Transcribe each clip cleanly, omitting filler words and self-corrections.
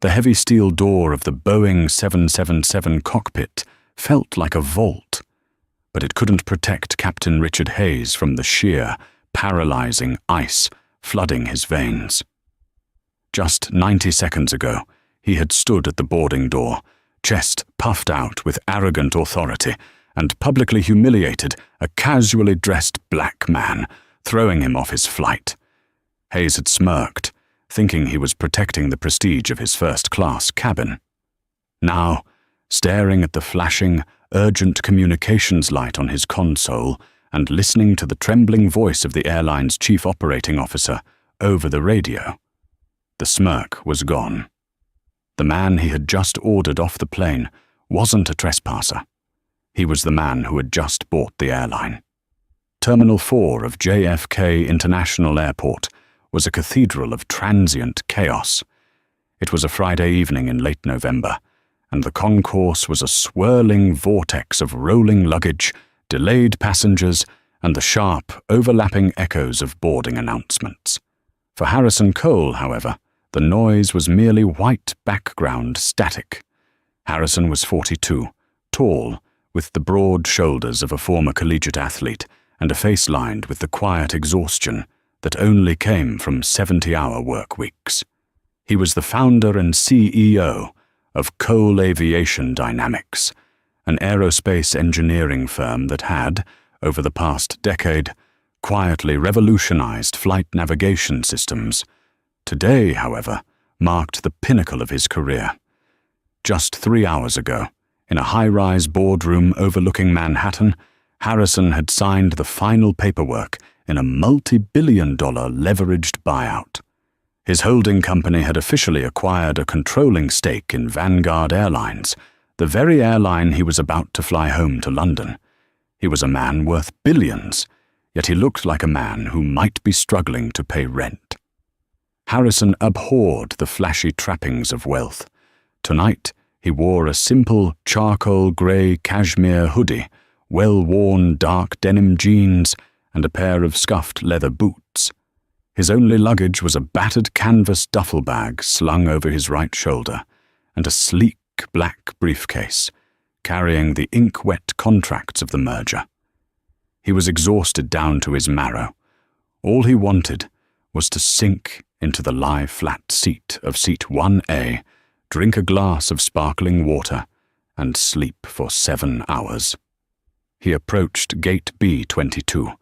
The heavy steel door of the Boeing 777 cockpit felt like a vault, but it couldn't protect Captain Richard Hayes from the sheer, paralyzing ice flooding his veins. Just 90 seconds ago, he had stood at the boarding door, chest puffed out with arrogant authority, and publicly humiliated a casually dressed black man, throwing him off his flight. Hayes had smirked, thinking he was protecting the prestige of his first-class cabin. Now, staring at the flashing, urgent communications light on his console and listening to the trembling voice of the airline's chief operating officer over the radio, the smirk was gone. The man he had just ordered off the plane wasn't a trespasser. He was the man who had just bought the airline. Terminal 4 of JFK International Airport was a cathedral of transient chaos. It was a Friday evening in late November, and the concourse was a swirling vortex of rolling luggage, delayed passengers, and the sharp, overlapping echoes of boarding announcements. For Harrison Cole, however, the noise was merely white background static. Harrison was 42, tall, with the broad shoulders of a former collegiate athlete and a face lined with the quiet exhaustion that only came from 70-hour work weeks. He was the founder and CEO of Cole Aviation Dynamics, an aerospace engineering firm that had, over the past decade, quietly revolutionized flight navigation systems. Today, however, marked the pinnacle of his career. Just 3 hours ago, in a high-rise boardroom overlooking Manhattan, Harrison had signed the final paperwork in a multi-billion-dollar leveraged buyout. His holding company had officially acquired a controlling stake in Vanguard Airlines, the very airline he was about to fly home to London. He was a man worth billions, yet he looked like a man who might be struggling to pay rent. Harrison abhorred the flashy trappings of wealth. Tonight, he wore a simple charcoal grey cashmere hoodie, well-worn dark denim jeans, and a pair of scuffed leather boots. His only luggage was a battered canvas duffel bag slung over his right shoulder, and a sleek black briefcase, carrying the ink-wet contracts of the merger. He was exhausted down to his marrow. All he wanted was to sink into the lie-flat seat of Seat 1A, drink a glass of sparkling water, and sleep for 7 hours. He approached Gate B22.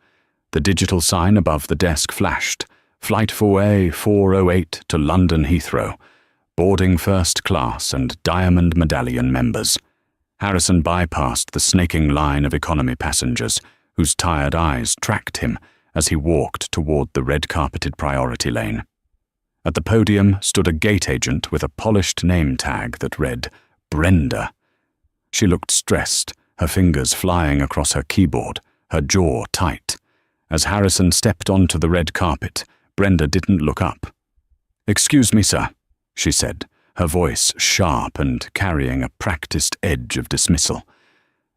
The digital sign above the desk flashed, Flight 4A 408 to London Heathrow, boarding first class and Diamond Medallion members. Harrison bypassed the snaking line of economy passengers, whose tired eyes tracked him as he walked toward the red-carpeted priority lane. At the podium stood a gate agent with a polished name tag that read, Brenda. She looked stressed, her fingers flying across her keyboard, her jaw tight. As Harrison stepped onto the red carpet, Brenda didn't look up. "Excuse me, sir," she said, her voice sharp and carrying a practiced edge of dismissal.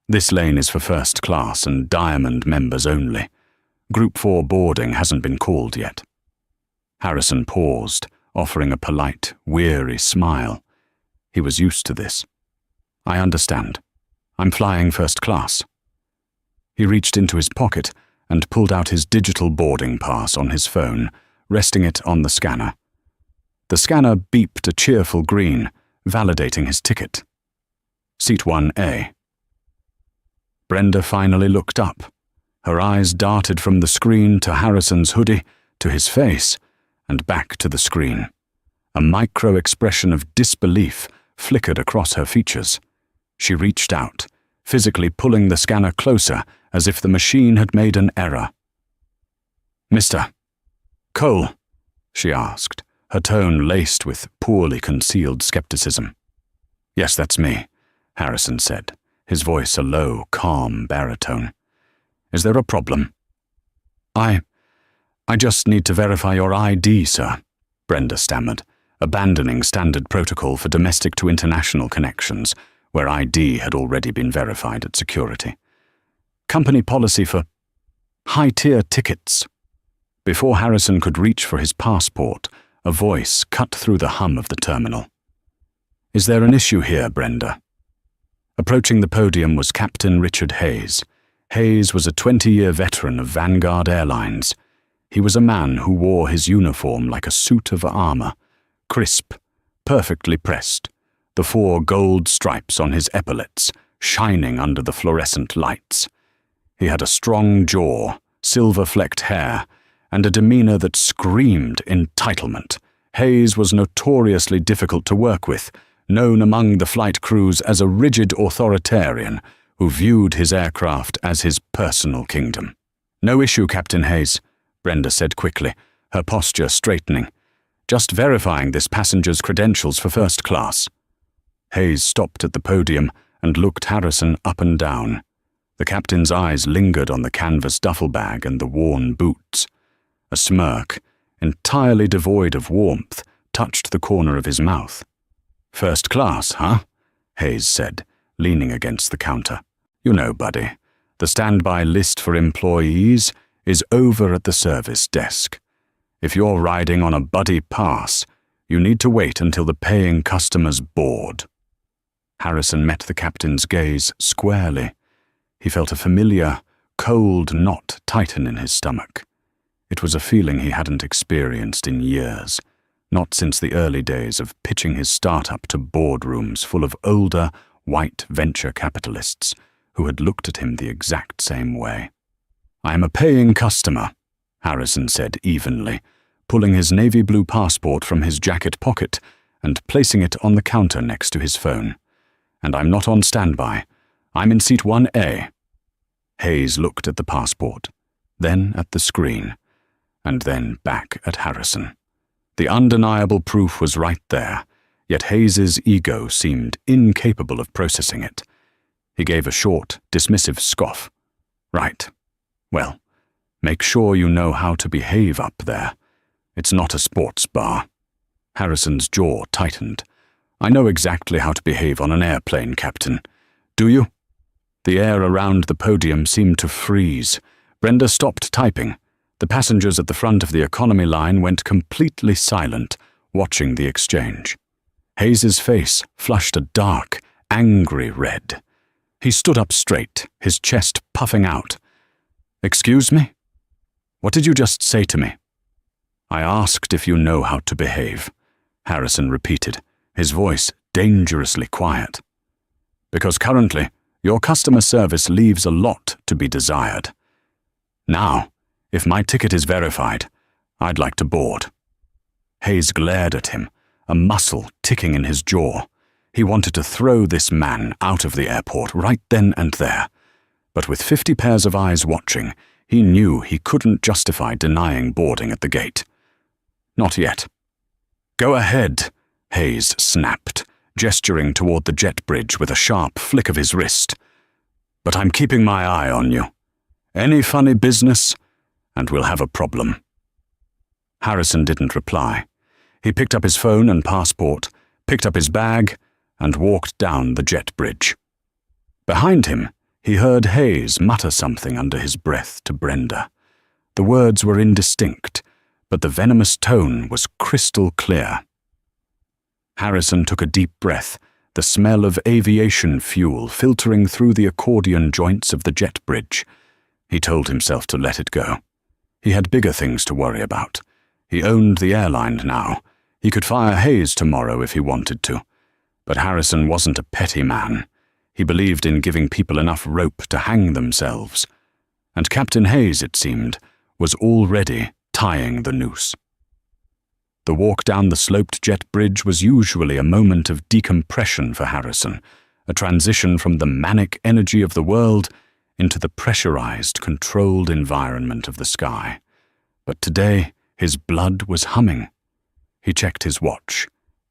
"This lane is for first class and Diamond members only. Group 4 boarding hasn't been called yet." Harrison paused, offering a polite, weary smile. He was used to this. "I understand. I'm flying first class." He reached into his pocket and pulled out his digital boarding pass on his phone, resting it on the scanner. The scanner beeped a cheerful green, validating his ticket. Seat 1A. Brenda finally looked up. Her eyes darted from the screen to Harrison's hoodie, to his face, and back to the screen. A micro-expression of disbelief flickered across her features. She reached out, physically pulling the scanner closer as if the machine had made an error. "Mr. Cole?" she asked, her tone laced with poorly concealed skepticism. "Yes, that's me," Harrison said, his voice a low, calm baritone. "Is there a problem?" I just need to verify your ID, sir," Brenda stammered, abandoning standard protocol for domestic to international connections, where ID had already been verified at security. "Company policy for high-tier tickets." Before Harrison could reach for his passport, a voice cut through the hum of the terminal. "Is there an issue here, Brenda?" Approaching the podium was Captain Richard Hayes. Hayes was a 20-year veteran of Vanguard Airlines. He was a man who wore his uniform like a suit of armor, crisp, perfectly pressed, the 4 gold stripes on his epaulets shining under the fluorescent lights. He had a strong jaw, silver-flecked hair, and a demeanor that screamed entitlement. Hayes was notoriously difficult to work with, known among the flight crews as a rigid authoritarian who viewed his aircraft as his personal kingdom. "No issue, Captain Hayes," Brenda said quickly, her posture straightening. "Just verifying this passenger's credentials for first class." Hayes stopped at the podium and looked Harrison up and down. The captain's eyes lingered on the canvas duffel bag and the worn boots. A smirk, entirely devoid of warmth, touched the corner of his mouth. "First class, huh?" Hayes said, leaning against the counter. "You know, buddy, the standby list for employees is over at the service desk. If you're riding on a buddy pass, you need to wait until the paying customer's board." Harrison met the captain's gaze squarely. He felt a familiar, cold knot tighten in his stomach. It was a feeling he hadn't experienced in years, not since the early days of pitching his startup to boardrooms full of older, white venture capitalists who had looked at him the exact same way. "I am a paying customer," Harrison said evenly, pulling his navy blue passport from his jacket pocket and placing it on the counter next to his phone. "And I'm not on standby. I'm in seat 1A. Hayes looked at the passport, then at the screen, and then back at Harrison. The undeniable proof was right there, yet Hayes's ego seemed incapable of processing it. He gave a short, dismissive scoff. "Right. Well, make sure you know how to behave up there. It's not a sports bar." Harrison's jaw tightened. "I know exactly how to behave on an airplane, Captain. Do you?" The air around the podium seemed to freeze. Brenda stopped typing. The passengers at the front of the economy line went completely silent, watching the exchange. Hayes's face flushed a dark, angry red. He stood up straight, his chest puffing out. "Excuse me? What did you just say to me?" "I asked if you know how to behave," Harrison repeated, his voice dangerously quiet. "Because currently, your customer service leaves a lot to be desired. Now, if my ticket is verified, I'd like to board." Hayes glared at him, a muscle ticking in his jaw. He wanted to throw this man out of the airport right then and there. But with 50 pairs of eyes watching, he knew he couldn't justify denying boarding at the gate. "Not yet." "Go ahead," Hayes snapped, gesturing toward the jet bridge with a sharp flick of his wrist. "But I'm keeping my eye on you. Any funny business, and we'll have a problem." Harrison didn't reply. He picked up his phone and passport, picked up his bag, and walked down the jet bridge. Behind him, he heard Hayes mutter something under his breath to Brenda. The words were indistinct, but the venomous tone was crystal clear. Harrison took a deep breath, the smell of aviation fuel filtering through the accordion joints of the jet bridge. He told himself to let it go. He had bigger things to worry about. He owned the airline now. He could fire Hayes tomorrow if he wanted to. But Harrison wasn't a petty man. He believed in giving people enough rope to hang themselves. And Captain Hayes, it seemed, was already tying the noose. The walk down the sloped jet bridge was usually a moment of decompression for Harrison, a transition from the manic energy of the world into the pressurized, controlled environment of the sky. But today, his blood was humming. He checked his watch.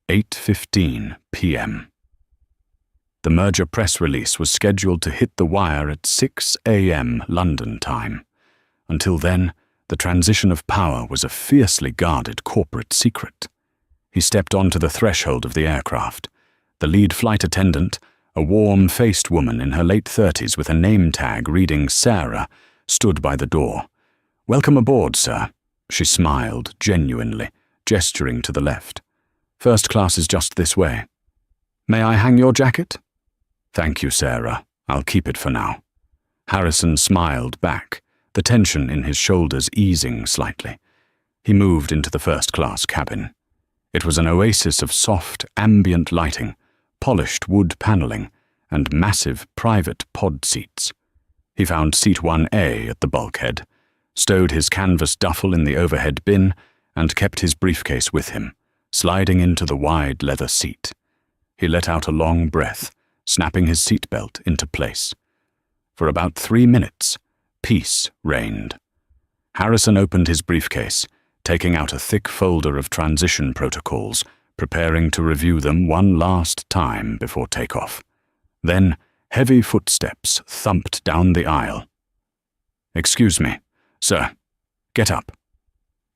8:15 p.m. The merger press release was scheduled to hit the wire at 6 a.m. London time. Until then, the transition of power was a fiercely guarded corporate secret. He stepped onto the threshold of the aircraft. The lead flight attendant, a warm-faced woman in her late 30s with a name tag reading Sarah, stood by the door. "Welcome aboard, sir." She smiled genuinely, gesturing to the left. "First class is just this way." May I hang your jacket? Thank you, Sarah. I'll keep it for now. Harrison smiled back, the tension in his shoulders easing slightly. He moved into the first-class cabin. It was an oasis of soft, ambient lighting, polished wood paneling, and massive private pod seats. He found seat 1A at the bulkhead, stowed his canvas duffel in the overhead bin, and kept his briefcase with him, sliding into the wide leather seat. He let out a long breath, snapping his seatbelt into place. For about 3 minutes, peace reigned. Harrison opened his briefcase, taking out a thick folder of transition protocols, preparing to review them one last time before takeoff. Then, heavy footsteps thumped down the aisle. "Excuse me, sir. Get up."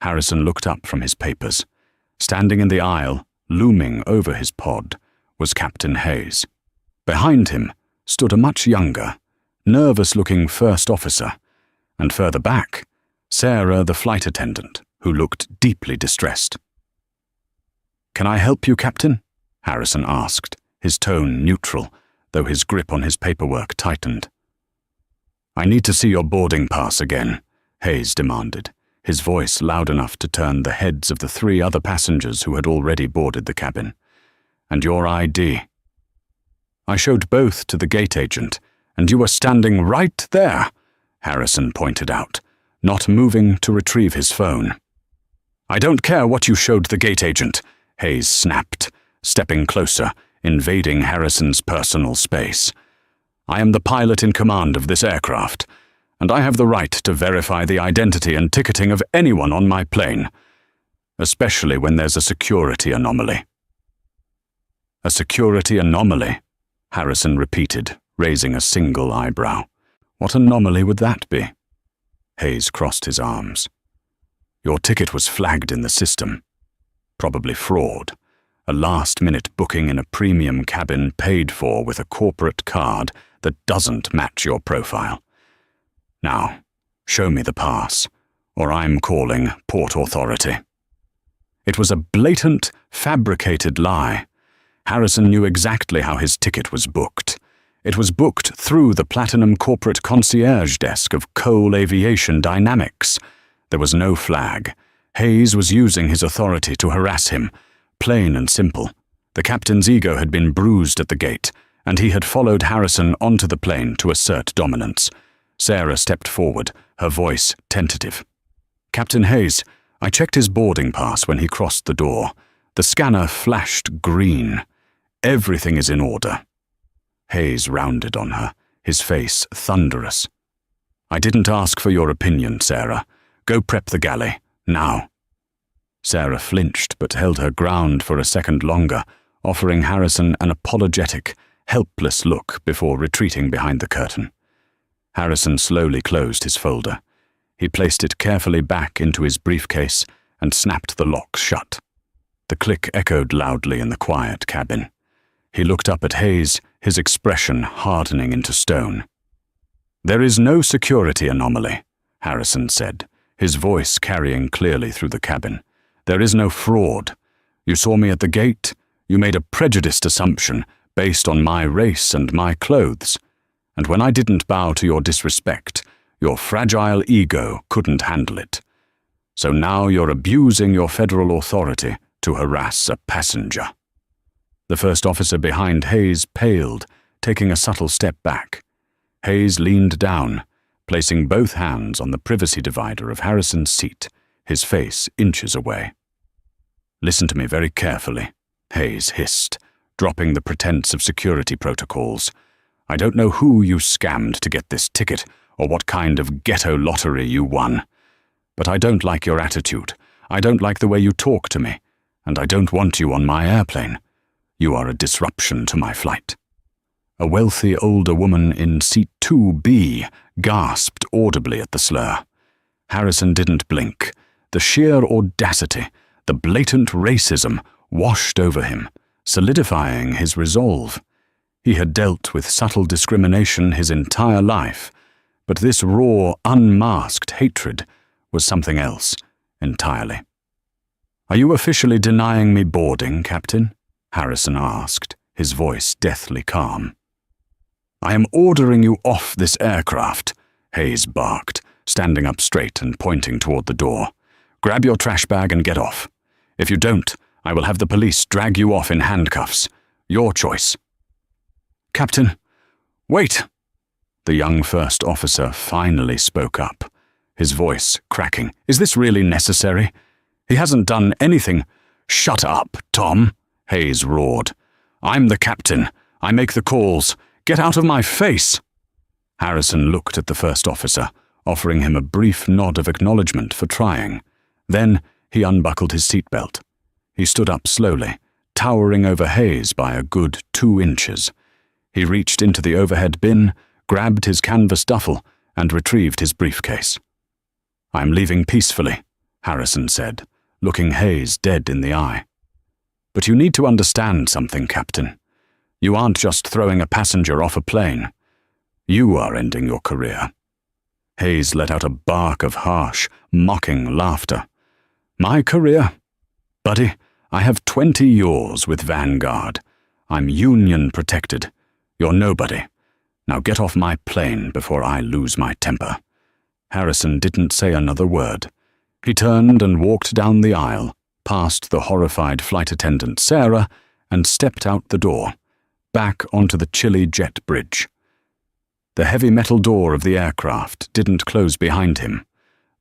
Harrison looked up from his papers. Standing in the aisle, looming over his pod, was Captain Hayes. Behind him stood a much younger, nervous-looking first officer, and further back, Sarah, the flight attendant, who looked deeply distressed. "Can I help you, Captain?" Harrison asked, his tone neutral, though his grip on his paperwork tightened. "I need to see your boarding pass again," Hayes demanded, his voice loud enough to turn the heads of the 3 other passengers who had already boarded the cabin. "And your ID." "I showed both to the gate agent, and you were standing right there," Harrison pointed out, not moving to retrieve his phone. "I don't care what you showed the gate agent," Hayes snapped, stepping closer, invading Harrison's personal space. "I am the pilot in command of this aircraft, and I have the right to verify the identity and ticketing of anyone on my plane, especially when there's a security anomaly." "A security anomaly?" Harrison repeated, raising a single eyebrow. "What anomaly would that be?" Hayes crossed his arms. "Your ticket was flagged in the system. Probably fraud. A last-minute booking in a premium cabin paid for with a corporate card that doesn't match your profile. Now, show me the pass, or I'm calling Port Authority." It was a blatant, fabricated lie. Harrison knew exactly how his ticket was booked. It was booked through the Platinum Corporate Concierge Desk of Cole Aviation Dynamics. There was no flag. Hayes was using his authority to harass him. Plain and simple. The captain's ego had been bruised at the gate, and he had followed Harrison onto the plane to assert dominance. Sarah stepped forward, her voice tentative. "Captain Hayes, I checked his boarding pass when he crossed the door. The scanner flashed green. Everything is in order." Hayes rounded on her, his face thunderous. "I didn't ask for your opinion, Sarah. Go prep the galley, now." Sarah flinched but held her ground for a second longer, offering Harrison an apologetic, helpless look before retreating behind the curtain. Harrison slowly closed his folder. He placed it carefully back into his briefcase and snapped the lock shut. The click echoed loudly in the quiet cabin. He looked up at Hayes, his expression hardening into stone. "There is no security anomaly," Harrison said, his voice carrying clearly through the cabin. "There is no fraud. You saw me at the gate. You made a prejudiced assumption based on my race and my clothes. And when I didn't bow to your disrespect, your fragile ego couldn't handle it. So now you're abusing your federal authority to harass a passenger." The first officer behind Hayes paled, taking a subtle step back. Hayes leaned down, placing both hands on the privacy divider of Harrison's seat, his face inches away. "Listen to me very carefully," Hayes hissed, dropping the pretense of security protocols. "I don't know who you scammed to get this ticket or what kind of ghetto lottery you won. But I don't like your attitude. I don't like the way you talk to me, and I don't want you on my airplane. You are a disruption to my flight." A wealthy older woman in seat 2B gasped audibly at the slur. Harrison didn't blink. The sheer audacity, the blatant racism washed over him, solidifying his resolve. He had dealt with subtle discrimination his entire life, but this raw, unmasked hatred was something else entirely. "Are you officially denying me boarding, Captain?" Harrison asked, his voice deathly calm. "I am ordering you off this aircraft," Hayes barked, standing up straight and pointing toward the door. "Grab your trash bag and get off. If you don't, I will have the police drag you off in handcuffs. Your choice." "Captain, wait!" The young first officer finally spoke up, his voice cracking. "Is this really necessary? He hasn't done anything." "Shut up, Tom," Hayes roared. "I'm the captain. I make the calls. Get out of my face!" Harrison looked at the first officer, offering him a brief nod of acknowledgement for trying. Then he unbuckled his seatbelt. He stood up slowly, towering over Hayes by a good 2 inches. He reached into the overhead bin, grabbed his canvas duffel, and retrieved his briefcase. "I'm leaving peacefully," Harrison said, looking Hayes dead in the eye. "But you need to understand something, Captain. You aren't just throwing a passenger off a plane. You are ending your career." Hayes let out a bark of harsh, mocking laughter. "My career? Buddy, I have 20 years with Vanguard. I'm union protected. You're nobody. Now get off my plane before I lose my temper." Harrison didn't say another word. He turned and walked down the aisle, past the horrified flight attendant Sarah, and stepped out the door, back onto the chilly jet bridge. The heavy metal door of the aircraft didn't close behind him.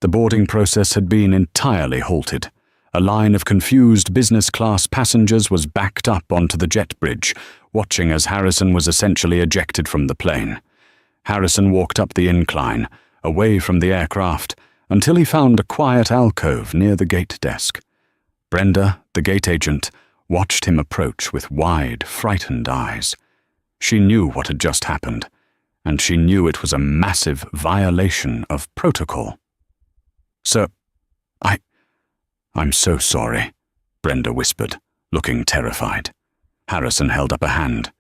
The boarding process had been entirely halted. A line of confused business-class passengers was backed up onto the jet bridge, watching as Harrison was essentially ejected from the plane. Harrison walked up the incline, away from the aircraft, until he found a quiet alcove near the gate desk. Brenda, the gate agent, watched him approach with wide, frightened eyes. She knew what had just happened, and she knew it was a massive violation of protocol. "Sir, I'm so sorry," Brenda whispered, looking terrified. Harrison held up a hand.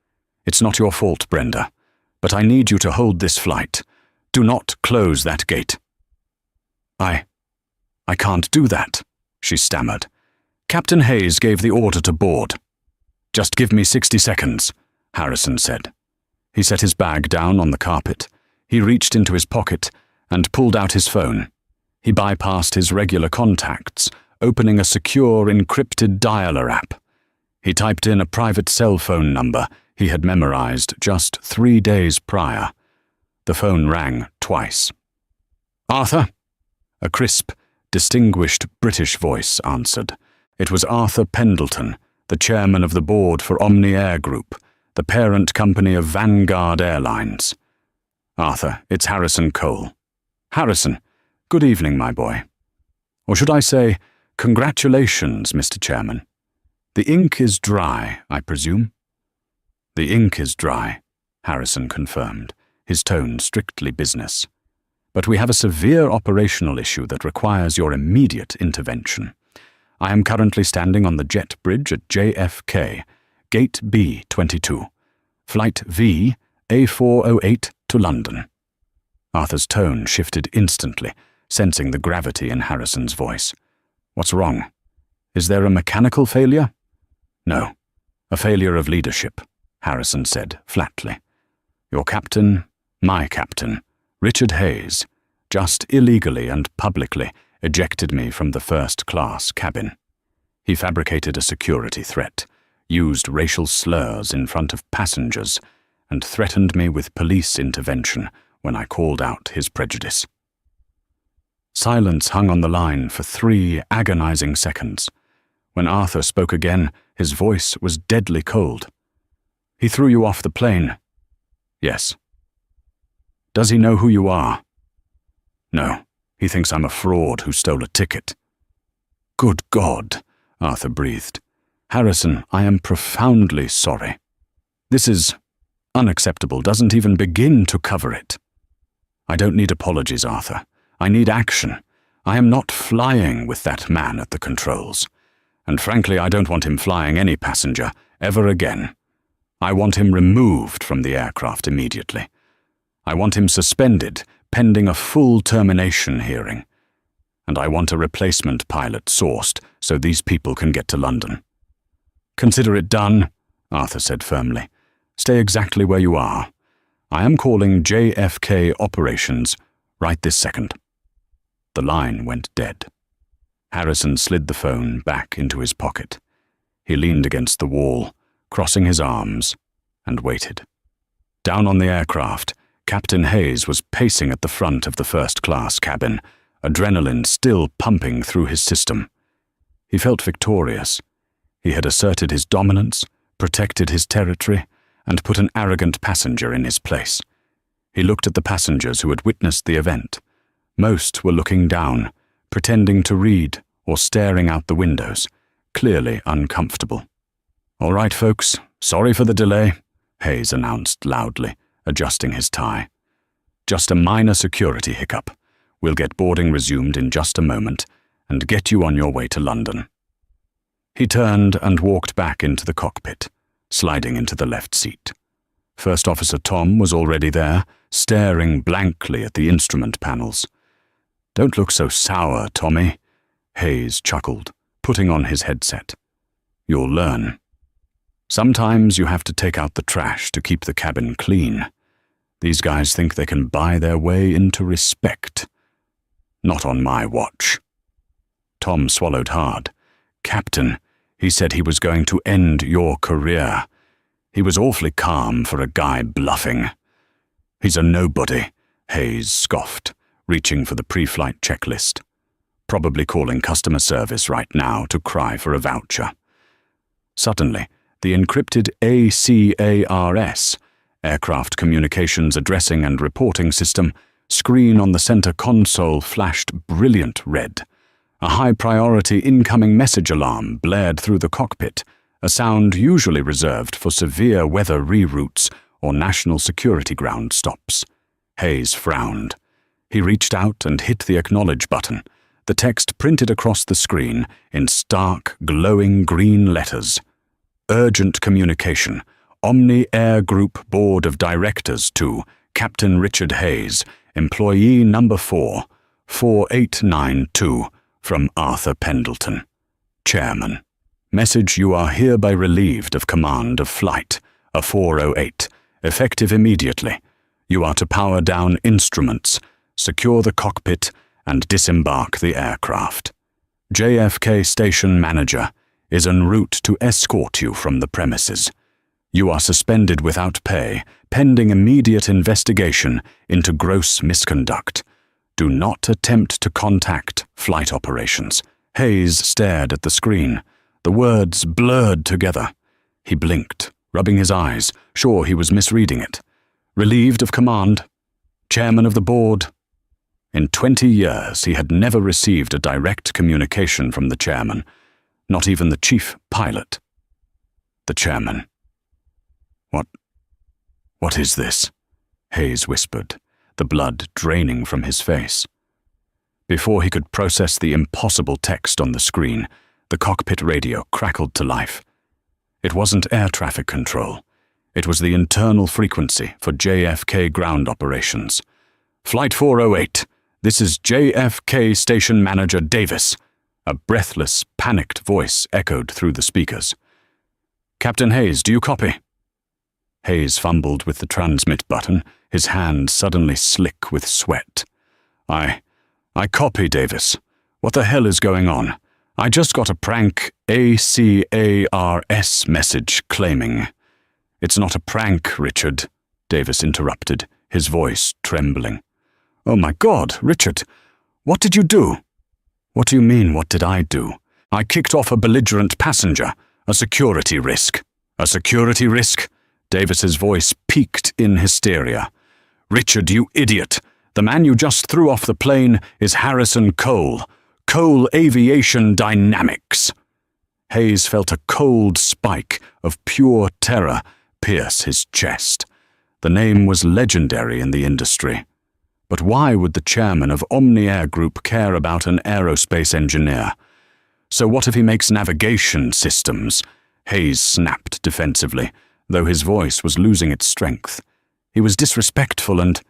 "It's not your fault, Brenda, but I need you to hold this flight. Do not close that gate." I can't do that," she stammered. "Captain Hayes gave the order to board." "Just give me 60 seconds, Harrison said. He set his bag down on the carpet. He reached into his pocket and pulled out his phone. He bypassed his regular contacts, opening a secure encrypted dialer app. He typed in a private cell phone number he had memorized just 3 days prior. The phone rang twice. "Arthur?" A crisp, distinguished British voice answered. It was Arthur Pendleton, the chairman of the board for Omni Air Group, the parent company of Vanguard Airlines. "Arthur, it's Harrison Cole." "Harrison, good evening, my boy. Or should I say, congratulations, Mr. Chairman. The ink is dry, I presume?" "The ink is dry," Harrison confirmed, his tone strictly business. "But we have a severe operational issue that requires your immediate intervention. I am currently standing on the jet bridge at JFK, Gate B-22, Flight V, A408 to London." Arthur's tone shifted instantly, sensing the gravity in Harrison's voice. "What's wrong? Is there a mechanical failure?" "No, a failure of leadership," Harrison said flatly. "Your captain, my captain, Richard Hayes, just illegally and publicly ejected me from the first-class cabin. He fabricated a security threat, used racial slurs in front of passengers, and threatened me with police intervention when I called out his prejudice." Silence hung on the line for 3 agonizing seconds. When Arthur spoke again, his voice was deadly cold. "He threw you off the plane?" "Yes." "Does he know who you are?" "No. He thinks I'm a fraud who stole a ticket." "Good God," Arthur breathed. "Harrison, I am profoundly sorry. This is unacceptable, doesn't even begin to cover it." "I don't need apologies, Arthur. I need action. I am not flying with that man at the controls. And frankly, I don't want him flying any passenger ever again. I want him removed from the aircraft immediately. I want him suspended pending a full termination hearing. And I want a replacement pilot sourced so these people can get to London." "Consider it done," Arthur said firmly. "Stay exactly where you are. I am calling JFK Operations right this second." The line went dead. Harrison slid the phone back into his pocket. He leaned against the wall, crossing his arms, and waited. Down on the aircraft, Captain Hayes was pacing at the front of the first-class cabin, adrenaline still pumping through his system. He felt victorious. He had asserted his dominance, protected his territory, and put an arrogant passenger in his place. He looked at the passengers who had witnessed the event. Most were looking down, pretending to read or staring out the windows, clearly uncomfortable. "All right, folks, sorry for the delay," Hayes announced loudly, adjusting his tie. "Just a minor security hiccup. We'll get boarding resumed in just a moment and get you on your way to London." He turned and walked back into the cockpit, sliding into the left seat. First Officer Tom was already there, staring blankly at the instrument panels. "Don't look so sour, Tommy," Hayes chuckled, putting on his headset. "You'll learn. Sometimes you have to take out the trash to keep the cabin clean. These guys think they can buy their way into respect. Not on my watch." Tom swallowed hard. "Captain, he said he was going to end your career. He was awfully calm for a guy bluffing." "He's a nobody," Hayes scoffed, reaching for the pre-flight checklist. "Probably calling customer service right now to cry for a voucher." Suddenly, the encrypted ACARS, Aircraft Communications Addressing and Reporting System, screen on the center console flashed brilliant red. A high-priority incoming message alarm blared through the cockpit, a sound usually reserved for severe weather reroutes or national security ground stops. Hayes frowned. He reached out and hit the acknowledge button. The text printed across the screen in stark, glowing green letters. "Urgent communication. Omni Air Group Board of Directors to Captain Richard Hayes, employee number 4, 4892, from Arthur Pendleton. Chairman. Message: you are hereby relieved of command of flight, a 408, effective immediately. You are to power down instruments, secure the cockpit, and disembark the aircraft. JFK Station Manager is en route to escort you from the premises. You are suspended without pay, pending immediate investigation into gross misconduct. Do not attempt to contact flight operations." Hayes stared at the screen. The words blurred together. He blinked, rubbing his eyes, sure he was misreading it. Relieved of command. Chairman of the board. In 20 years, he had never received a direct communication from the chairman, not even the chief pilot. The chairman. What is this?" Hayes whispered, the blood draining from his face. Before he could process the impossible text on the screen, the cockpit radio crackled to life. It wasn't air traffic control. It was the internal frequency for JFK ground operations. "Flight 408, this is JFK Station Manager Davis." A breathless, panicked voice echoed through the speakers. "Captain Hayes, do you copy?" Hayes fumbled with the transmit button, his hand suddenly slick with sweat. I copy, Davis. What the hell is going on? I just got a prank ACARS message claiming." "It's not a prank, Richard," Davis interrupted, his voice trembling. "Oh my God, Richard, what did you do?" "What do you mean, what did I do?" "I kicked off a belligerent passenger, a security risk." "A security risk?" Davis's voice peaked in hysteria. "Richard, you idiot! The man you just threw off the plane is Harrison Cole. Cole Aviation Dynamics." Hayes felt a cold spike of pure terror pierce his chest. The name was legendary in the industry. But why would the chairman of Omni Air Group care about an aerospace engineer? "So what if he makes navigation systems?" Hayes snapped defensively, though his voice was losing its strength. He was disrespectful and—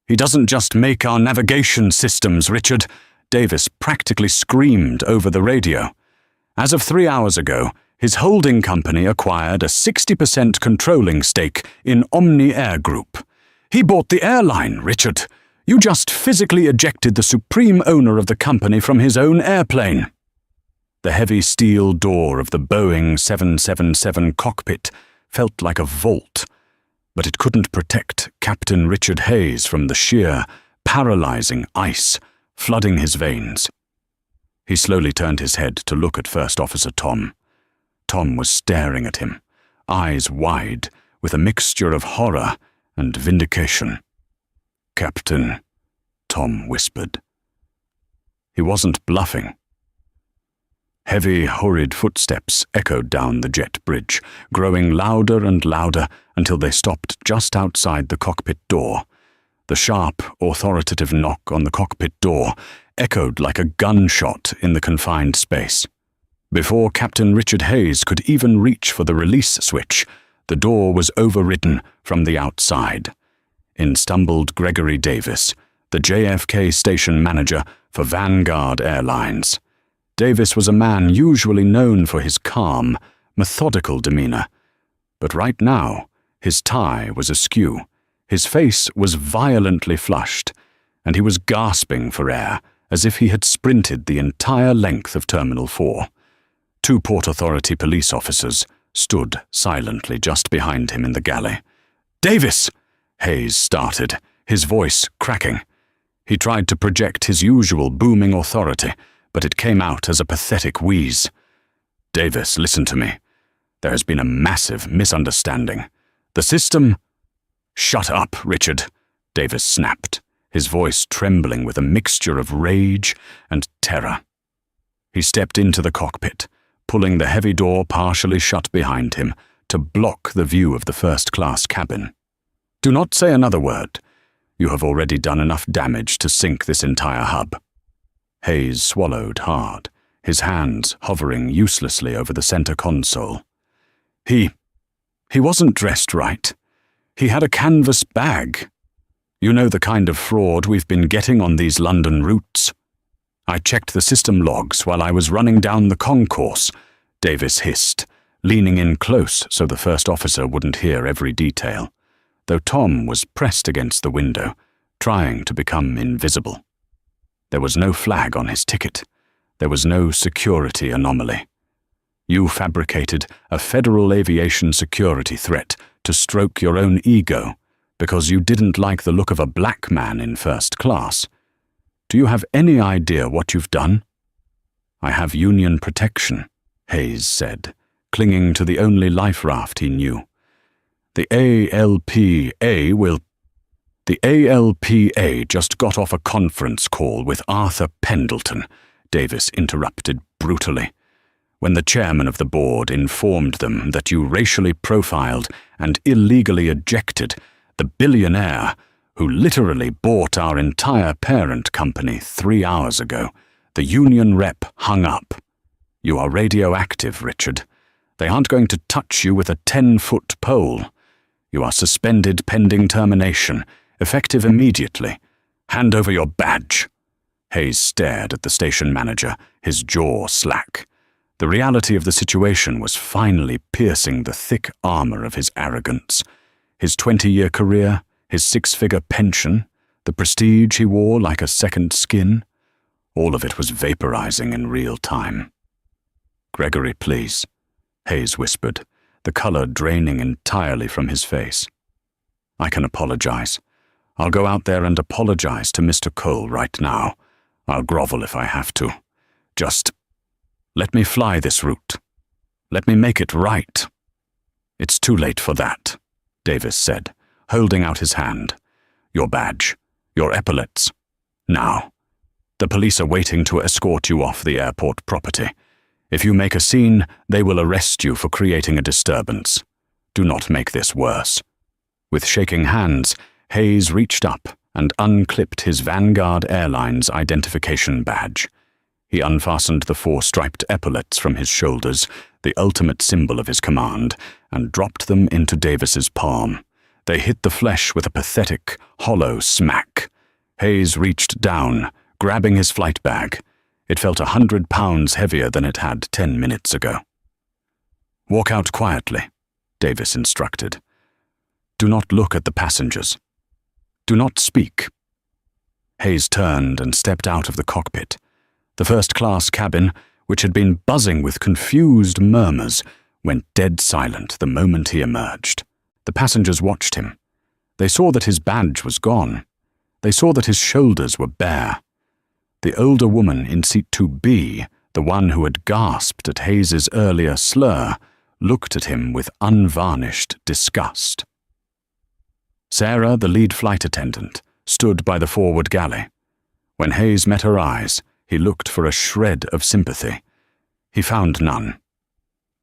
"He doesn't just make our navigation systems, Richard," Davis practically screamed over the radio. "As of 3 hours ago, His holding company acquired a 60% controlling stake in Omni Air Group. He bought the airline, Richard. You just physically ejected the supreme owner of the company from his own airplane. The heavy steel door of the Boeing 777 cockpit felt like a vault, but it couldn't protect Captain Richard Hayes from the sheer, paralyzing ice flooding his veins. He slowly turned his head to look at First Officer Tom. Tom was staring at him, eyes wide, with a mixture of horror and vindication. "Captain," Tom whispered. He wasn't bluffing. Heavy, hurried footsteps echoed down the jet bridge, growing louder and louder until they stopped just outside the cockpit door. The sharp, authoritative knock on the cockpit door echoed like a gunshot in the confined space. Before Captain Richard Hayes could even reach for the release switch, the door was overridden from the outside. In stumbled Gregory Davis, the JFK station manager for Vanguard Airlines. Davis was a man usually known for his calm, methodical demeanor. But right now, his tie was askew, his face was violently flushed, and he was gasping for air as if he had sprinted the entire length of Terminal 4. Two Port Authority police officers stood silently just behind him in the galley. "Davis!" Hayes started, his voice cracking. He tried to project his usual booming authority, but it came out as a pathetic wheeze. "Davis, listen to me. There has been a massive misunderstanding. The system—" "Shut up, Richard," Davis snapped, his voice trembling with a mixture of rage and terror. He stepped into the cockpit, pulling the heavy door partially shut behind him to block the view of the first-class cabin. "Do not say another word. You have already done enough damage to sink this entire hub." Hayes swallowed hard, his hands hovering uselessly over the center console. He wasn't dressed right. He had a canvas bag. You know the kind of fraud we've been getting on these London routes. "I checked the system logs while I was running down the concourse," Davis hissed, leaning in close so the first officer wouldn't hear every detail, though Tom was pressed against the window, trying to become invisible. There was no flag on his ticket. There was no security anomaly. You fabricated a Federal Aviation security threat to stroke your own ego because you didn't like the look of a black man in first class. Do you have any idea what you've done?" "I have Union protection," Hayes said, clinging to the only life raft he knew. The ALPA just got off a conference call with Arthur Pendleton," Davis interrupted brutally. "When the chairman of the board informed them that you racially profiled and illegally ejected the billionaire who literally bought our entire parent company 3 hours ago, the union rep hung up. You are radioactive, Richard. They aren't going to touch you with a 10-foot pole. You are suspended pending termination, effective immediately. Hand over your badge." Hayes stared at the station manager, his jaw slack. The reality of the situation was finally piercing the thick armor of his arrogance. His 20-year career, his 6-figure pension, the prestige he wore like a second skin, all of it was vaporizing in real time. "Gregory, please," Hayes whispered, the color draining entirely from his face. "I can apologize. I'll go out there and apologize to Mr. Cole right now. I'll grovel if I have to. Just let me fly this route. Let me make it right." "It's too late for that," Davis said, holding out his hand. "Your badge, your epaulets. Now. The police are waiting to escort you off the airport property. If you make a scene, they will arrest you for creating a disturbance. Do not make this worse." With shaking hands, Hayes reached up and unclipped his Vanguard Airlines identification badge. He unfastened the 4 striped epaulets from his shoulders, the ultimate symbol of his command, and dropped them into Davis's palm. They hit the flesh with a pathetic, hollow smack. Hayes reached down, grabbing his flight bag. It felt 100 pounds heavier than it had 10 minutes ago. Walk out quietly, Davis instructed. Do not look at the passengers. Do not speak. Hayes turned and stepped out of the cockpit. The first-class cabin, which had been buzzing with confused murmurs, went dead silent the moment he emerged. The passengers watched him. They saw that his badge was gone. They saw that his shoulders were bare. The older woman in seat 2B, the one who had gasped at Hayes's earlier slur, looked at him with unvarnished disgust. Sarah, the lead flight attendant, stood by the forward galley. When Hayes met her eyes, he looked for a shred of sympathy. He found none.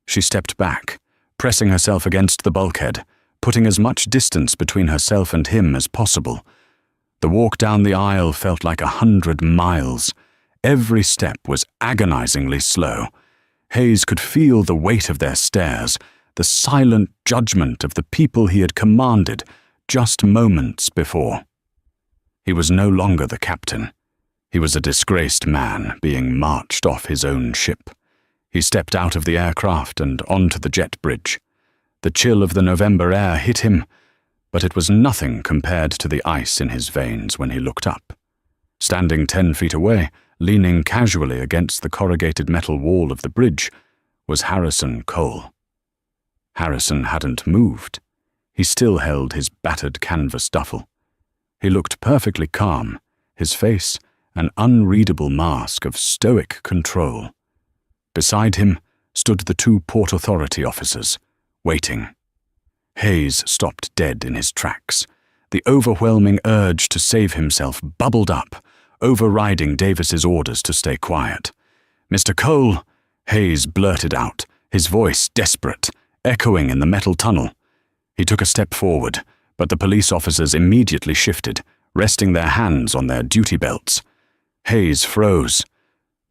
She stepped back, pressing herself against the bulkhead, putting as much distance between herself and him as possible. The walk down the aisle felt like 100 miles. Every step was agonizingly slow. Hayes could feel the weight of their stares, the silent judgment of the people he had commanded just moments before. He was no longer the captain. He was a disgraced man being marched off his own ship. He stepped out of the aircraft and onto the jet bridge. The chill of the November air hit him, but it was nothing compared to the ice in his veins when he looked up. Standing 10 feet away, leaning casually against the corrugated metal wall of the bridge, was Harrison Cole. Harrison hadn't moved. He still held his battered canvas duffel. He looked perfectly calm, his face an unreadable mask of stoic control. Beside him stood the 2 Port Authority officers, waiting. Hayes stopped dead in his tracks. The overwhelming urge to save himself bubbled up, overriding Davis's orders to stay quiet. "Mr. Cole," Hayes blurted out, his voice desperate, echoing in the metal tunnel. He took a step forward, but the police officers immediately shifted, resting their hands on their duty belts. Hayes froze.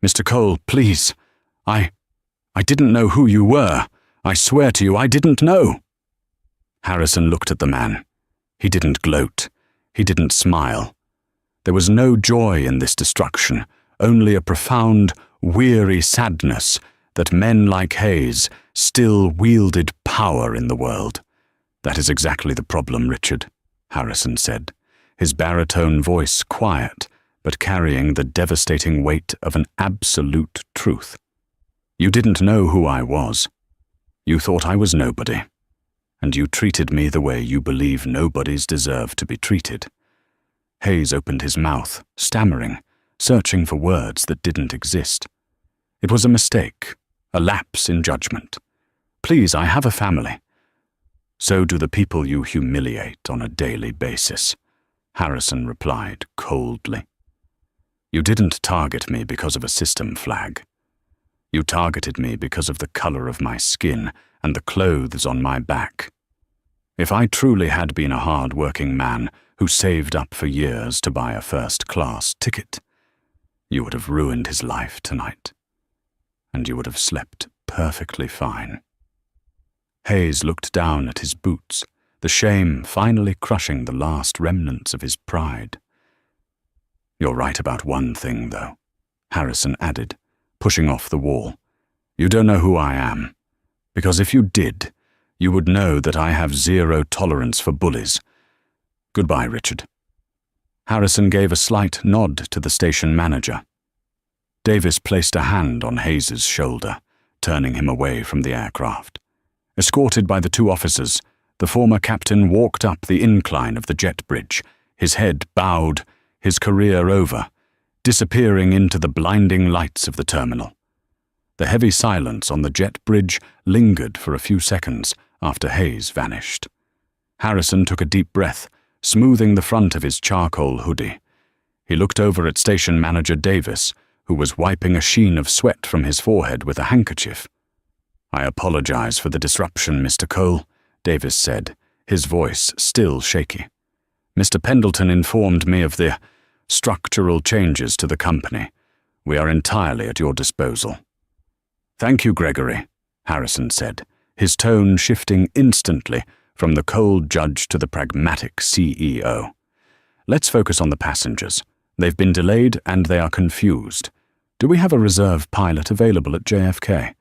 "Mr. Cole, please. I didn't know who you were. I swear to you, I didn't know." Harrison looked at the man. He didn't gloat. He didn't smile. There was no joy in this destruction, only a profound, weary sadness that men like Hayes still wielded power in the world. "That is exactly the problem, Richard," Harrison said, his baritone voice quiet, but carrying the devastating weight of an absolute truth. "You didn't know who I was. You thought I was nobody, and you treated me the way you believe nobodies deserve to be treated." Hayes opened his mouth, stammering, searching for words that didn't exist. "It was a mistake, a lapse in judgment. Please, I have a family." "So do the people you humiliate on a daily basis," Harrison replied coldly. "You didn't target me because of a system flag. You targeted me because of the color of my skin and the clothes on my back. If I truly had been a hard-working man who saved up for years to buy a first-class ticket, you would have ruined his life tonight, and you would have slept perfectly fine." Hayes looked down at his boots, the shame finally crushing the last remnants of his pride. "You're right about one thing, though," Harrison added, pushing off the wall. "You don't know who I am, because if you did, you would know that I have zero tolerance for bullies. Goodbye, Richard." Harrison gave a slight nod to the station manager. Davis placed a hand on Hayes's shoulder, turning him away from the aircraft. Escorted by the 2 officers, the former captain walked up the incline of the jet bridge, his head bowed, his career over, disappearing into the blinding lights of the terminal. The heavy silence on the jet bridge lingered for a few seconds after Hayes vanished. Harrison took a deep breath, smoothing the front of his charcoal hoodie. He looked over at station manager Davis, who was wiping a sheen of sweat from his forehead with a handkerchief. "I apologize for the disruption, Mr. Cole," Davis said, his voice still shaky. "Mr. Pendleton informed me of the structural changes to the company. We are entirely at your disposal." "Thank you, Gregory," Harrison said, his tone shifting instantly from the cold judge to the pragmatic CEO. "Let's focus on the passengers. They've been delayed and they are confused. Do we have a reserve pilot available at JFK?"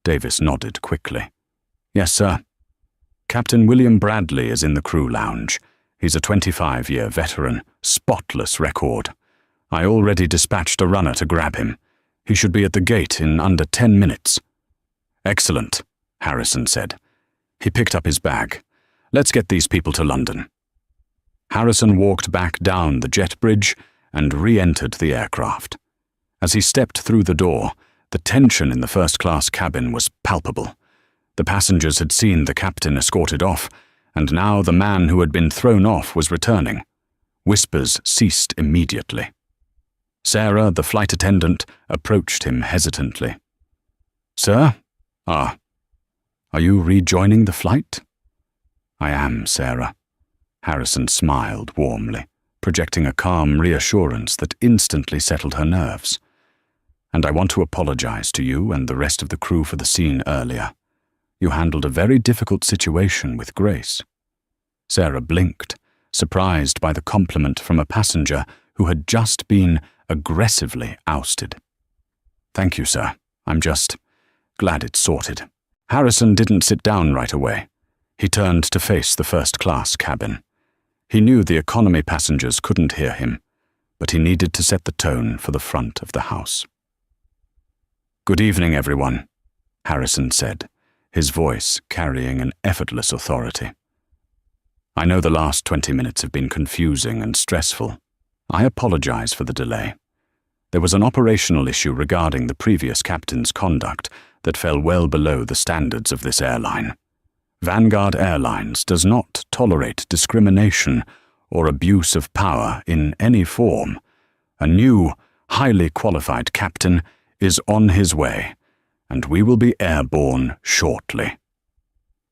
Davis nodded quickly. Yes, sir. Captain William Bradley is in the crew lounge. He's a 25-year veteran, spotless record. I already dispatched a runner to grab him. He should be at the gate in under 10 minutes. Excellent, Harrison said. He picked up his bag. Let's get these people to London. Harrison walked back down the jet bridge and re-entered the aircraft. As he stepped through the door, the tension in the first-class cabin was palpable. The passengers had seen the captain escorted off, and now the man who had been thrown off was returning. Whispers ceased immediately. Sarah, the flight attendant, approached him hesitantly. "Sir? Are you rejoining the flight?" "I am, Sarah." Harrison smiled warmly, projecting a calm reassurance that instantly settled her nerves. "And I want to apologize to you and the rest of the crew for the scene earlier. You handled a very difficult situation with grace." Sarah blinked, surprised by the compliment from a passenger who had just been aggressively ousted. "Thank you, sir. I'm just glad it's sorted." Harrison didn't sit down right away. He turned to face the first-class cabin. He knew the economy passengers couldn't hear him, but he needed to set the tone for the front of the house. "Good evening, everyone," Harrison said, his voice carrying an effortless authority. "I know the last 20 minutes have been confusing and stressful. I apologize for the delay. There was an operational issue regarding the previous captain's conduct that fell well below the standards of this airline. Vanguard Airlines does not tolerate discrimination or abuse of power in any form. A new, highly qualified captain is on his way, and we will be airborne shortly."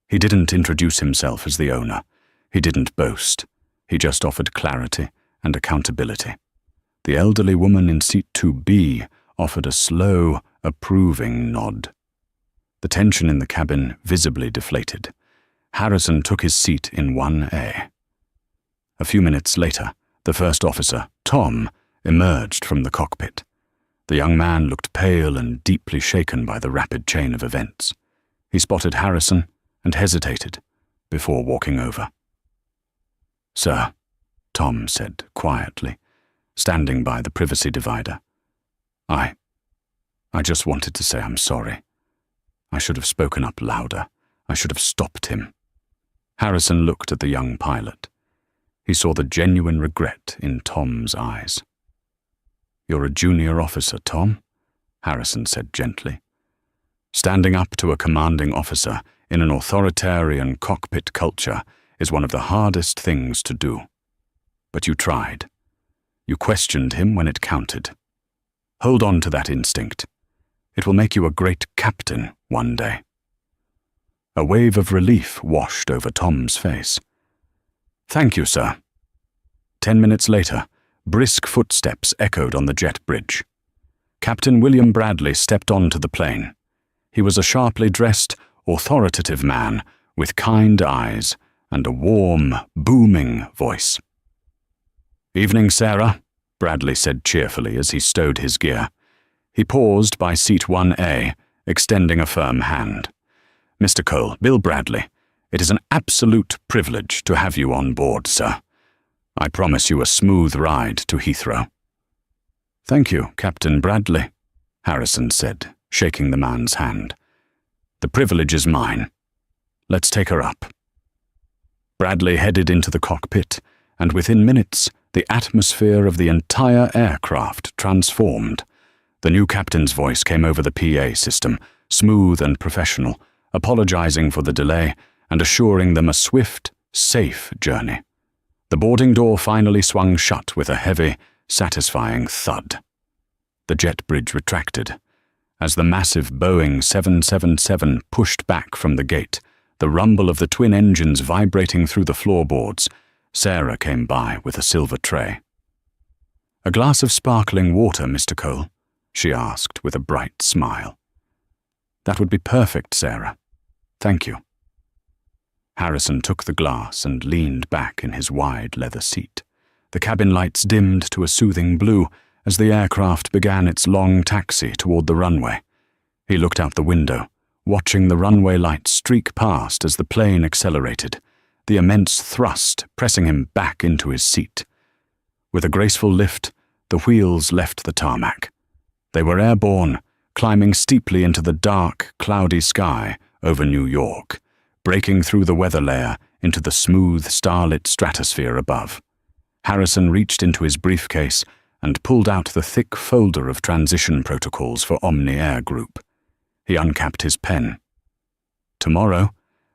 He didn't introduce himself as the owner. He didn't boast. He just offered clarity and accountability. The elderly woman in seat 2B offered a slow, approving nod. The tension in the cabin visibly deflated. Harrison took his seat in 1A. A few minutes later, the first officer, Tom, emerged from the cockpit. The young man looked pale and deeply shaken by the rapid chain of events. He spotted Harrison and hesitated before walking over. "Sir," Tom said quietly, standing by the privacy divider. I just wanted to say I'm sorry. I should have spoken up louder. I should have stopped him." Harrison looked at the young pilot. He saw the genuine regret in Tom's eyes. "You're a junior officer, Tom," Harrison said gently. Standing up to a commanding officer in an authoritarian cockpit culture is one of the hardest things to do. But you tried. You questioned him when it counted. Hold on to that instinct. It will make you a great captain one day. A wave of relief washed over Tom's face. "Thank you, sir." 10 minutes later, brisk footsteps echoed on the jet bridge. Captain William Bradley stepped onto the plane. He was a sharply dressed, authoritative man with kind eyes and a warm, booming voice. "Evening, Sarah," Bradley said cheerfully as he stowed his gear. He paused by seat 1A, extending a firm hand. "Mr. Cole, Bill Bradley, it is an absolute privilege to have you on board, sir. I promise you a smooth ride to Heathrow." "Thank you, Captain Bradley," Harrison said, shaking the man's hand. "The privilege is mine. Let's take her up." Bradley headed into the cockpit, and within minutes, the atmosphere of the entire aircraft transformed. The new captain's voice came over the PA system, smooth and professional, apologizing for the delay and assuring them a swift, safe journey. The boarding door finally swung shut with a heavy, satisfying thud. The jet bridge retracted. As the massive Boeing 777 pushed back from the gate, the rumble of the twin engines vibrating through the floorboards, Sarah came by with a silver tray. "A glass of sparkling water, Mr. Cole?" she asked with a bright smile. "That would be perfect, Sarah. Thank you." Harrison took the glass and leaned back in his wide leather seat. The cabin lights dimmed to a soothing blue as the aircraft began its long taxi toward the runway. He looked out the window, watching the runway lights streak past as the plane accelerated, the immense thrust pressing him back into his seat. With a graceful lift, the wheels left the tarmac. They were airborne, climbing steeply into the dark, cloudy sky over New York, breaking through the weather layer into the smooth, starlit stratosphere above. Harrison reached into his briefcase and pulled out the thick folder of transition protocols for Omni Air Group. He uncapped his pen. Tomorrow,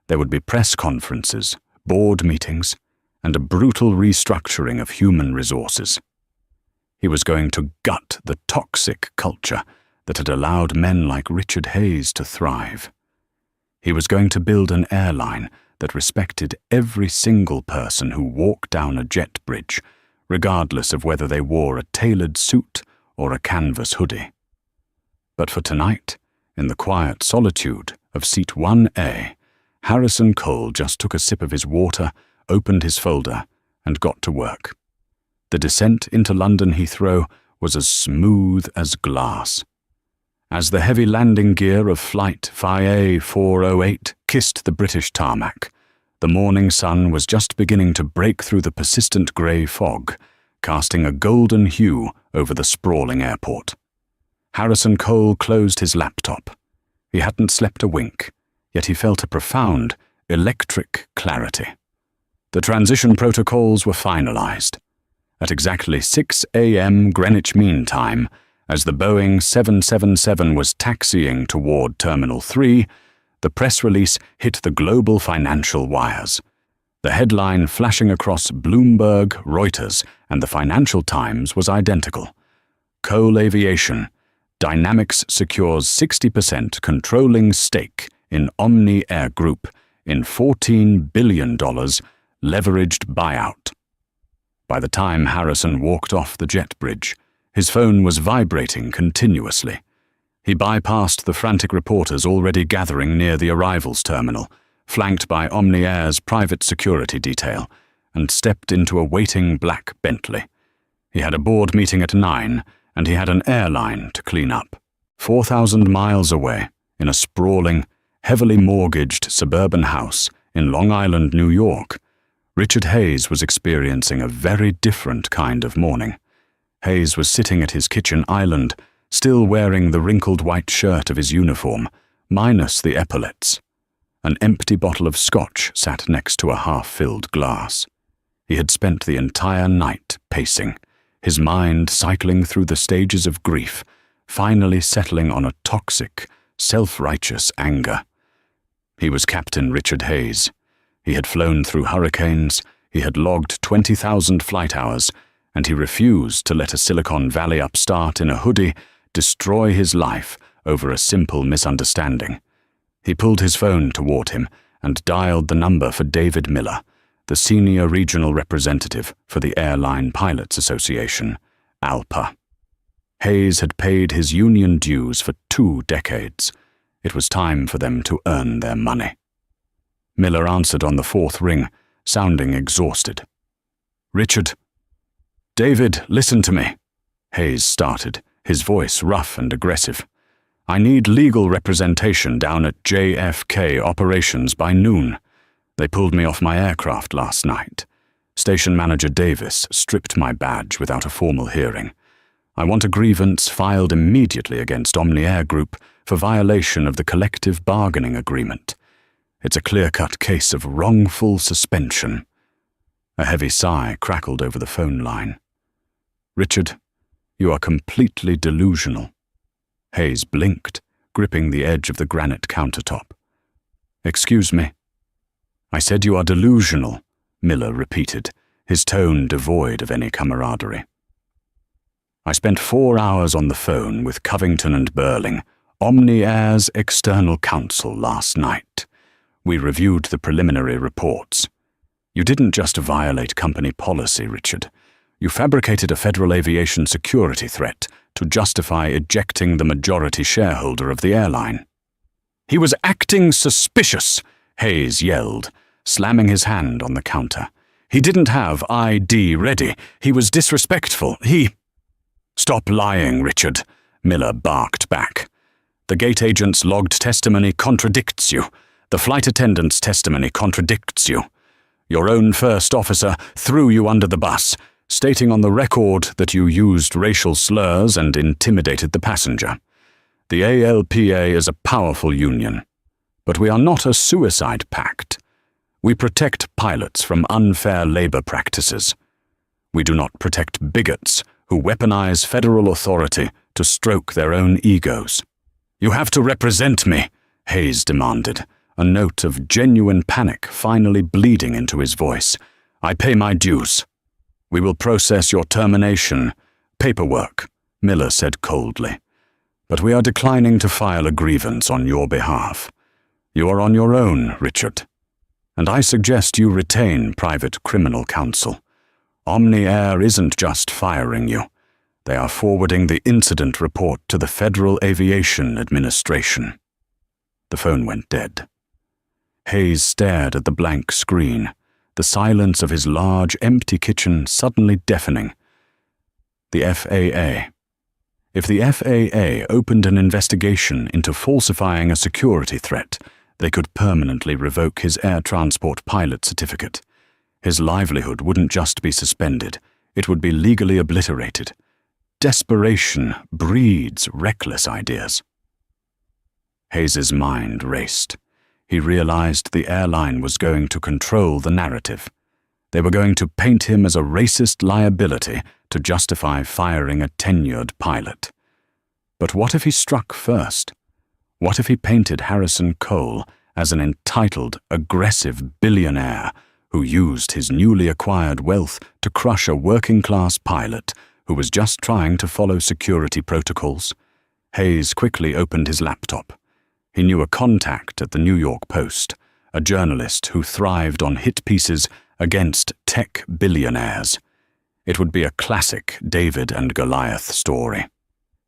there would be press conferences, board meetings, and a brutal restructuring of human resources. He was going to gut the toxic culture that had allowed men like Richard Hayes to thrive. He was going to build an airline that respected every single person who walked down a jet bridge, regardless of whether they wore a tailored suit or a canvas hoodie. But for tonight, in the quiet solitude of seat 1A, Harrison Cole just took a sip of his water, opened his folder, and got to work. The descent into London Heathrow was as smooth as glass. As the heavy landing gear of Flight FIA 408 kissed the British tarmac, the morning sun was just beginning to break through the persistent grey fog, casting a golden hue over the sprawling airport. Harrison Cole closed his laptop. He hadn't slept a wink, yet he felt a profound, electric clarity. The transition protocols were finalized. At exactly 6 a.m. Greenwich Mean Time, as the Boeing 777 was taxiing toward Terminal 3, the press release hit the global financial wires. The headline flashing across Bloomberg, Reuters, and the Financial Times was identical. Cole Aviation, Dynamics secures 60% controlling stake in Omni Air Group in $14 billion leveraged buyout. By the time Harrison walked off the jet bridge, his phone was vibrating continuously. He bypassed the frantic reporters already gathering near the arrivals terminal, flanked by Omni Air's private security detail, and stepped into a waiting black Bentley. He had a board meeting at 9, and he had an airline to clean up. 4,000 miles away, in a sprawling, heavily mortgaged suburban house in Long Island, New York, Richard Hayes was experiencing a very different kind of morning. Hayes was sitting at his kitchen island, still wearing the wrinkled white shirt of his uniform, minus the epaulets. An empty bottle of scotch sat next to a half-filled glass. He had spent the entire night pacing, his mind cycling through the stages of grief, finally settling on a toxic, self-righteous anger. He was Captain Richard Hayes. He had flown through hurricanes, he had logged 20,000 flight hours, and he refused to let a Silicon Valley upstart in a hoodie destroy his life over a simple misunderstanding. He pulled his phone toward him and dialed the number for David Miller, the senior regional representative for the Airline Pilots Association, ALPA. Hayes had paid his union dues for 2 decades. It was time for them to earn their money. Miller answered on the 4th ring, sounding exhausted. "Richard." "David, listen to me," Hayes started, his voice rough and aggressive. "I need legal representation down at JFK Operations by noon. They pulled me off my aircraft last night. Station Manager Davis stripped my badge without a formal hearing. I want a grievance filed immediately against Omni Air Group for violation of the collective bargaining agreement. It's a clear-cut case of wrongful suspension." A heavy sigh crackled over the phone line. "Richard, you are completely delusional." Hayes blinked, gripping the edge of the granite countertop. "Excuse me?" "I said you are delusional," Miller repeated, his tone devoid of any camaraderie. "I spent 4 hours on the phone with Covington and Burling, Omni Air's external counsel, last night. We reviewed the preliminary reports. You didn't just violate company policy, Richard. You fabricated a Federal Aviation security threat to justify ejecting the majority shareholder of the airline." "He was acting suspicious," Hayes yelled, slamming his hand on the counter. "He didn't have ID ready. He was disrespectful. He—" "Stop lying, Richard," Miller barked back. The gate agent's logged testimony contradicts you. The flight attendant's testimony contradicts you. Your own first officer threw you under the bus, stating on the record that you used racial slurs and intimidated the passenger. The ALPA is a powerful union, but we are not a suicide pact. We protect pilots from unfair labor practices. We do not protect bigots who weaponize federal authority to stroke their own egos. You have to represent me, Hayes demanded, a note of genuine panic finally bleeding into his voice. I pay my dues. We will process your termination. Paperwork, Miller said coldly. But we are declining to file a grievance on your behalf. You are on your own, Richard. And I suggest you retain private criminal counsel. Omni Air isn't just firing you. They are forwarding the incident report to the Federal Aviation Administration. The phone went dead. Hayes stared at the blank screen, the silence of his large, empty kitchen suddenly deafening. The FAA. If the FAA opened an investigation into falsifying a security threat, they could permanently revoke his air transport pilot certificate. His livelihood wouldn't just be suspended, it would be legally obliterated. Desperation breeds reckless ideas. Hayes's mind raced. He realized the airline was going to control the narrative. They were going to paint him as a racist liability to justify firing a tenured pilot. But what if he struck first? What if he painted Harrison Cole as an entitled, aggressive billionaire who used his newly acquired wealth to crush a working-class pilot who was just trying to follow security protocols? Hayes quickly opened his laptop. He knew a contact at the New York Post, a journalist who thrived on hit pieces against tech billionaires. It would be a classic David and Goliath story.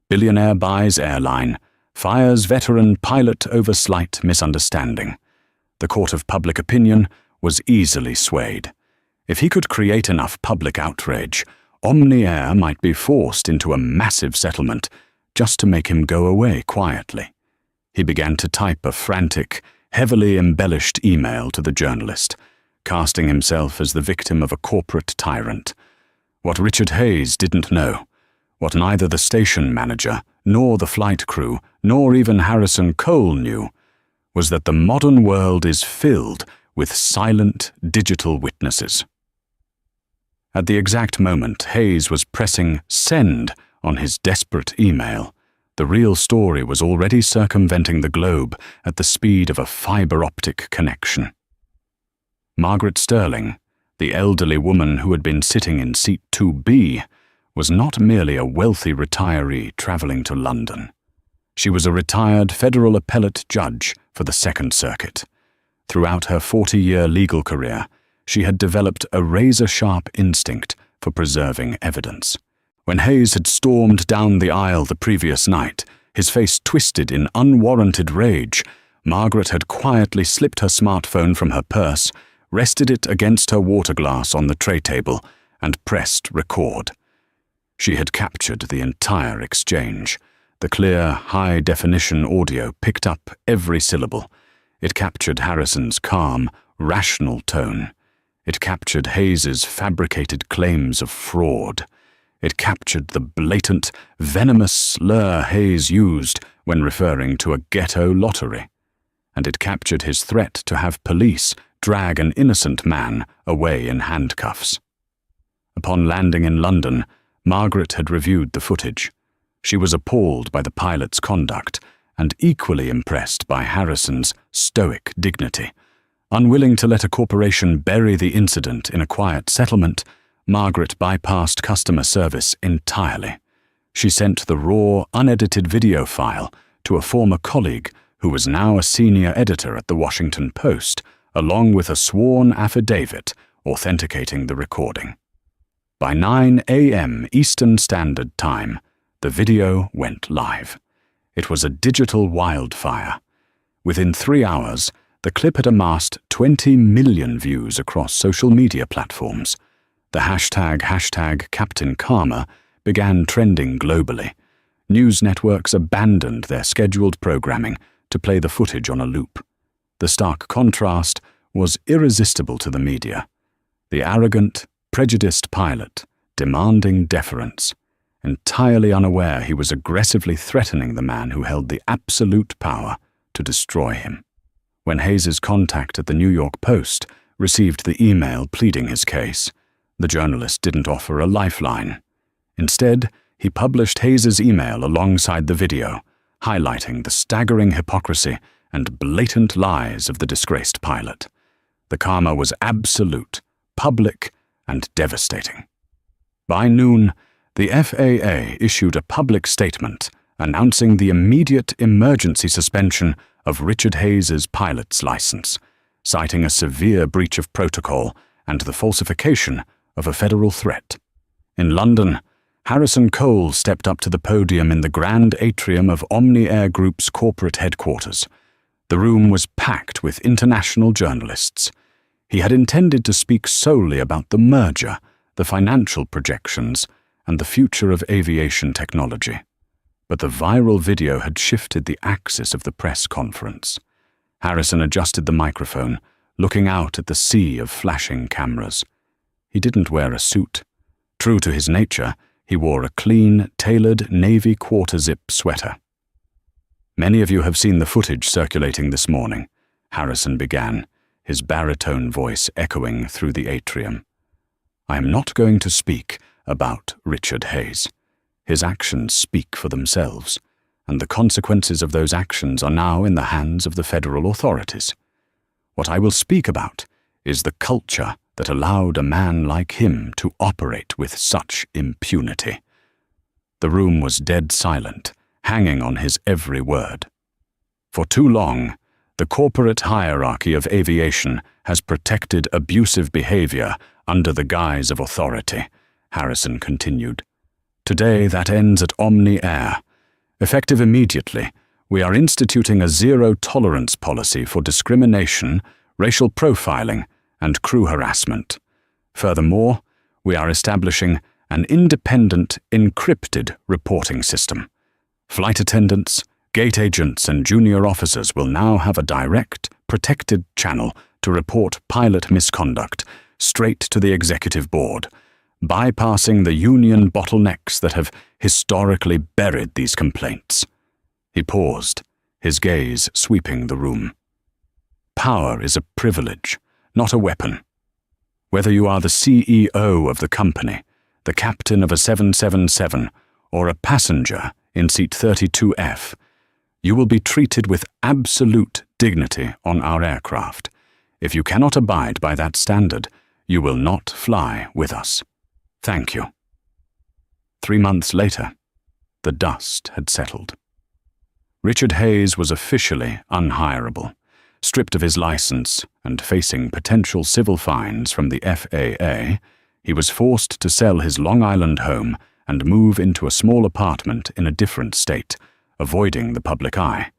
Billionaire buys airline, fires veteran pilot over slight misunderstanding. The court of public opinion was easily swayed. If he could create enough public outrage, Omni Air might be forced into a massive settlement just to make him go away quietly. He began to type a frantic, heavily embellished email to the journalist, casting himself as the victim of a corporate tyrant. What Richard Hayes didn't know, what neither the station manager, nor the flight crew, nor even Harrison Cole knew, was that the modern world is filled with silent digital witnesses. At the exact moment Hayes was pressing send on his desperate email, the real story was already circumventing the globe at the speed of a fiber-optic connection. Margaret Sterling, the elderly woman who had been sitting in seat 2B, was not merely a wealthy retiree traveling to London. She was a retired federal appellate judge for the Second Circuit. Throughout her 40-year legal career, she had developed a razor-sharp instinct for preserving evidence. When Hayes had stormed down the aisle the previous night, his face twisted in unwarranted rage, Margaret had quietly slipped her smartphone from her purse, rested it against her water glass on the tray table, and pressed record. She had captured the entire exchange. The clear, high-definition audio picked up every syllable. It captured Harrison's calm, rational tone. It captured Hayes's fabricated claims of fraud. It captured the blatant, venomous slur Hayes used when referring to a ghetto lottery. And it captured his threat to have police drag an innocent man away in handcuffs. Upon landing in London, Margaret had reviewed the footage. She was appalled by the pilot's conduct and equally impressed by Harrison's stoic dignity. Unwilling to let a corporation bury the incident in a quiet settlement, Margaret bypassed customer service entirely. She sent the raw, unedited video file to a former colleague who was now a senior editor at the Washington Post, along with a sworn affidavit authenticating the recording. By 9 a.m. Eastern Standard Time, the video went live. It was a digital wildfire. Within 3 hours, the clip had amassed 20 million views across social media platforms. The hashtag Captain Karma began trending globally. News networks abandoned their scheduled programming to play the footage on a loop. The stark contrast was irresistible to the media. The arrogant, prejudiced pilot, demanding deference, entirely unaware he was aggressively threatening the man who held the absolute power to destroy him. When Hayes's contact at the New York Post received the email pleading his case, the journalist didn't offer a lifeline. Instead, he published Hayes's email alongside the video, highlighting the staggering hypocrisy and blatant lies of the disgraced pilot. The karma was absolute, public, and devastating. By noon, the FAA issued a public statement announcing the immediate emergency suspension of Richard Hayes's pilot's license, citing a severe breach of protocol and the falsification of a federal threat. In London, Harrison Cole stepped up to the podium in the grand atrium of Omni Air Group's corporate headquarters. The room was packed with international journalists. He had intended to speak solely about the merger, the financial projections, and the future of aviation technology. But the viral video had shifted the axis of the press conference. Harrison adjusted the microphone, looking out at the sea of flashing cameras. He didn't wear a suit. True to his nature, he wore a clean, tailored navy quarter-zip sweater. "Many of you have seen the footage circulating this morning," Harrison began, his baritone voice echoing through the atrium. "I am not going to speak about Richard Hayes. His actions speak for themselves, and the consequences of those actions are now in the hands of the federal authorities. What I will speak about is the culture that allowed a man like him to operate with such impunity." The room was dead silent, hanging on his every word. For too long, the corporate hierarchy of aviation has protected abusive behavior under the guise of authority, Harrison continued. Today that ends at Omni Air. Effective immediately, we are instituting a zero-tolerance policy for discrimination, racial profiling, and crew harassment. Furthermore, we are establishing an independent, encrypted reporting system. Flight attendants, gate agents, and junior officers will now have a direct, protected channel to report pilot misconduct straight to the executive board, bypassing the union bottlenecks that have historically buried these complaints. He paused, his gaze sweeping the room. Power is a privilege, not a weapon. Whether you are the CEO of the company, the captain of a 777, or a passenger in seat 32F, you will be treated with absolute dignity on our aircraft. If you cannot abide by that standard, you will not fly with us. Thank you. 3 months later, the dust had settled. Richard Hayes was officially unhirable. Stripped of his license and facing potential civil fines from the FAA, he was forced to sell his Long Island home and move into a small apartment in a different state, avoiding the public eye.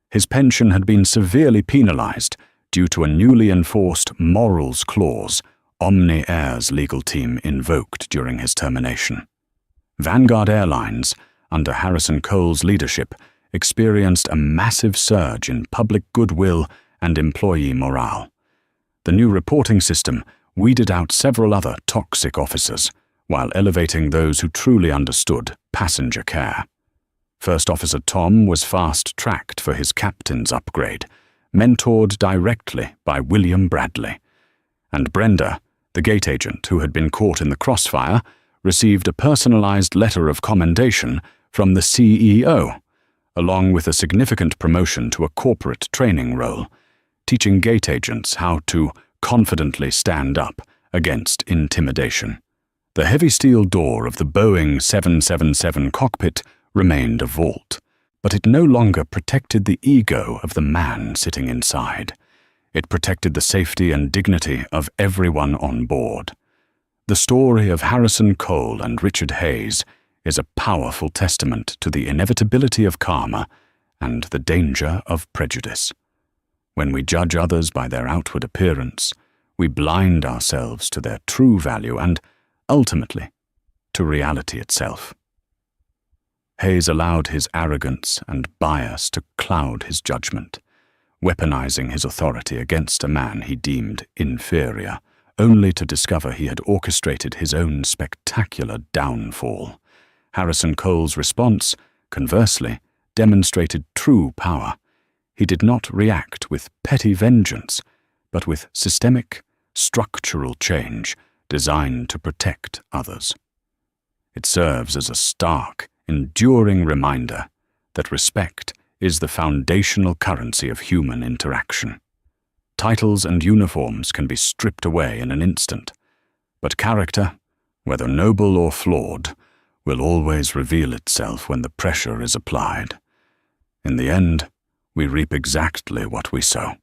His pension had been severely penalized due to a newly enforced morals clause Omni Air's legal team invoked during his termination. Vanguard Airlines, under Harrison Cole's leadership, experienced a massive surge in public goodwill and employee morale. The new reporting system weeded out several other toxic officers, while elevating those who truly understood passenger care. First Officer Tom was fast-tracked for his captain's upgrade, mentored directly by William Bradley. And Brenda, the gate agent who had been caught in the crossfire, received a personalized letter of commendation from the CEO, along with a significant promotion to a corporate training role, teaching gate agents how to confidently stand up against intimidation. The heavy steel door of the Boeing 777 cockpit remained a vault, but it no longer protected the ego of the man sitting inside. It protected the safety and dignity of everyone on board. The story of Harrison Cole and Richard Hayes is a powerful testament to the inevitability of karma and the danger of prejudice. When we judge others by their outward appearance, we blind ourselves to their true value and, ultimately, to reality itself. Hayes allowed his arrogance and bias to cloud his judgment, weaponizing his authority against a man he deemed inferior, only to discover he had orchestrated his own spectacular downfall. Harrison Cole's response, conversely, demonstrated true power. He did not react with petty vengeance, but with systemic, structural change designed to protect others. It serves as a stark, enduring reminder that respect is the foundational currency of human interaction. Titles and uniforms can be stripped away in an instant, but character, whether noble or flawed, will always reveal itself when the pressure is applied. In the end, we reap exactly what we sow.